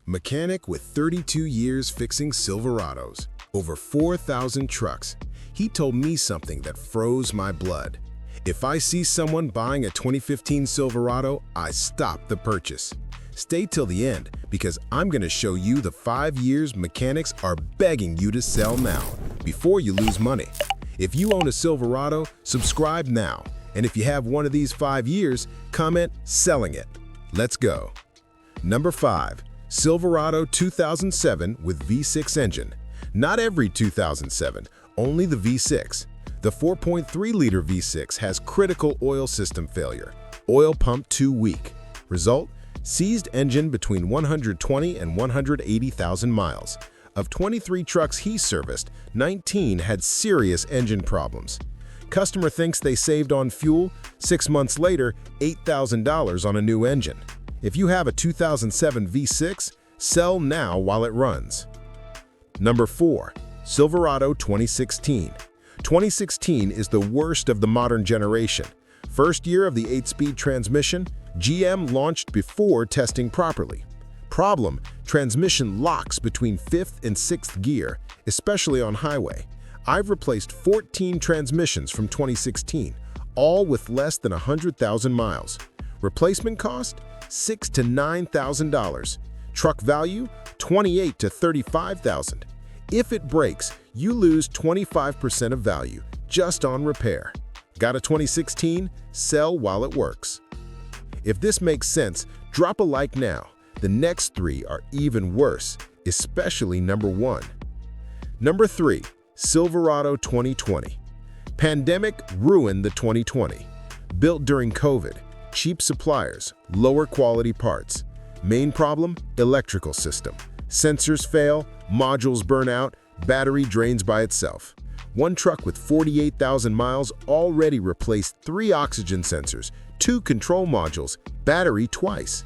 Mechanic with 32 years fixing Silverados, over 4,000 trucks. He told me something that froze my blood. If I see someone buying a 2015 Silverado, I stop the purchase. Stay till the end because I'm going to show you the 5 years mechanics are begging you to sell now before you lose money. If you own a Silverado, subscribe now. And if you have one of these 5 years, comment selling it. Let's go. Number 5. Silverado 2007 with V6 engine. Not every 2007, only the V6. The 4.3-liter V6 has critical oil system failure. Oil pump too weak. Result? Seized engine between 120 and 180,000 miles. Of 23 trucks he serviced, 19 had serious engine problems. Customer thinks they saved on fuel. 6 months later, $8,000 on a new engine. If you have a 2007 V6, sell now while it runs. Number 4. Silverado 2016. 2016 is the worst of the modern generation. First year of the 8-speed transmission, GM launched before testing properly. Problem: transmission locks between 5th and 6th gear, especially on highway. I've replaced 14 transmissions from 2016, all with less than 100,000 miles. Replacement cost? $6,000 to $9,000. Truck value? $28,000 to $35,000. If it breaks, you lose 25% of value just on repair. Got a 2016? Sell while it works. If this makes sense, drop a like now. The next 3 are even worse, especially number 1. Number 3. Silverado 2020. Pandemic ruined the 2020. Built during COVID, cheap suppliers, lower quality parts. Main problem? Electrical system. Sensors fail, modules burn out, battery drains by itself. One truck with 48,000 miles already replaced 3 oxygen sensors, 2 control modules, battery twice.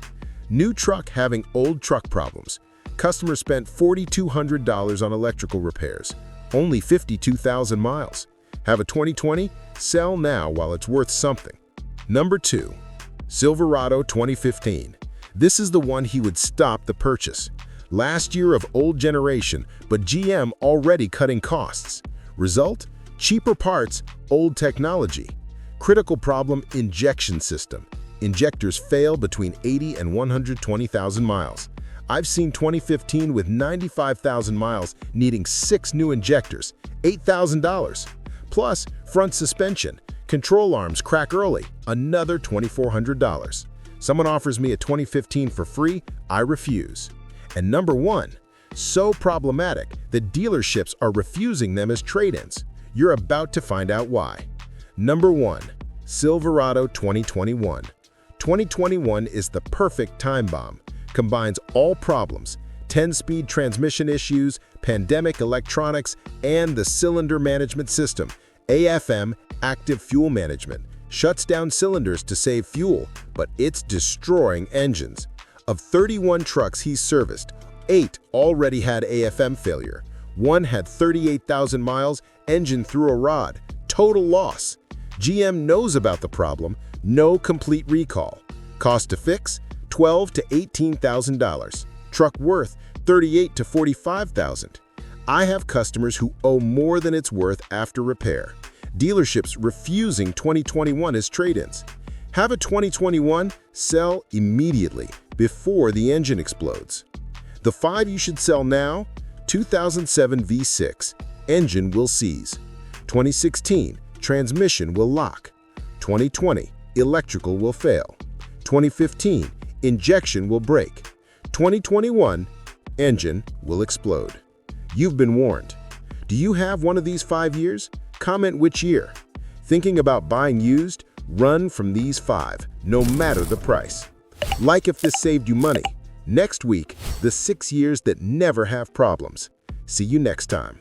New truck having old truck problems. Customer spent $4,200 on electrical repairs. Only 52,000 miles. Have a 2020? Sell now while it's worth something. Number 2. Silverado 2015. This is the one he would stop the purchase. Last year of old generation, but GM already cutting costs. Result? Cheaper parts, old technology. Critical problem: injection system. Injectors fail between 80 and 120,000 miles. I've seen 2015 with 95,000 miles needing 6 new injectors, $8,000. Plus, front suspension, control arms crack early, another $2,400. Someone offers me a 2015 for free, I refuse. And number 1, so problematic that dealerships are refusing them as trade-ins. You're about to find out why. Number 1. Silverado 2021. 2021 is the perfect time bomb. Combines all problems: 10-speed transmission issues, pandemic electronics, and the cylinder management system, AFM, active fuel management. Shuts down cylinders to save fuel, but it's destroying engines. Of 31 trucks he's serviced, 8 already had AFM failure. 1 had 38,000 miles, engine through a rod. Total loss. GM knows about the problem, no complete recall. Cost to fix? $12,000 to $18,000. Truck worth $38,000 to $45,000. I have customers who owe more than it's worth after repair. Dealerships refusing 2021 as trade-ins. Have a 2021? Sell immediately, before the engine explodes. The 5 you should sell now: 2007 V6, engine will seize. 2016, transmission will lock. 2020, electrical will fail. 2015, injection will break. 2021, engine will explode. You've been warned. Do you have one of these 5 years? Comment which year. Thinking about buying used? Run from these 5, no matter the price. Like if this saved you money. Next week, the 6 years that never have problems. See you next time.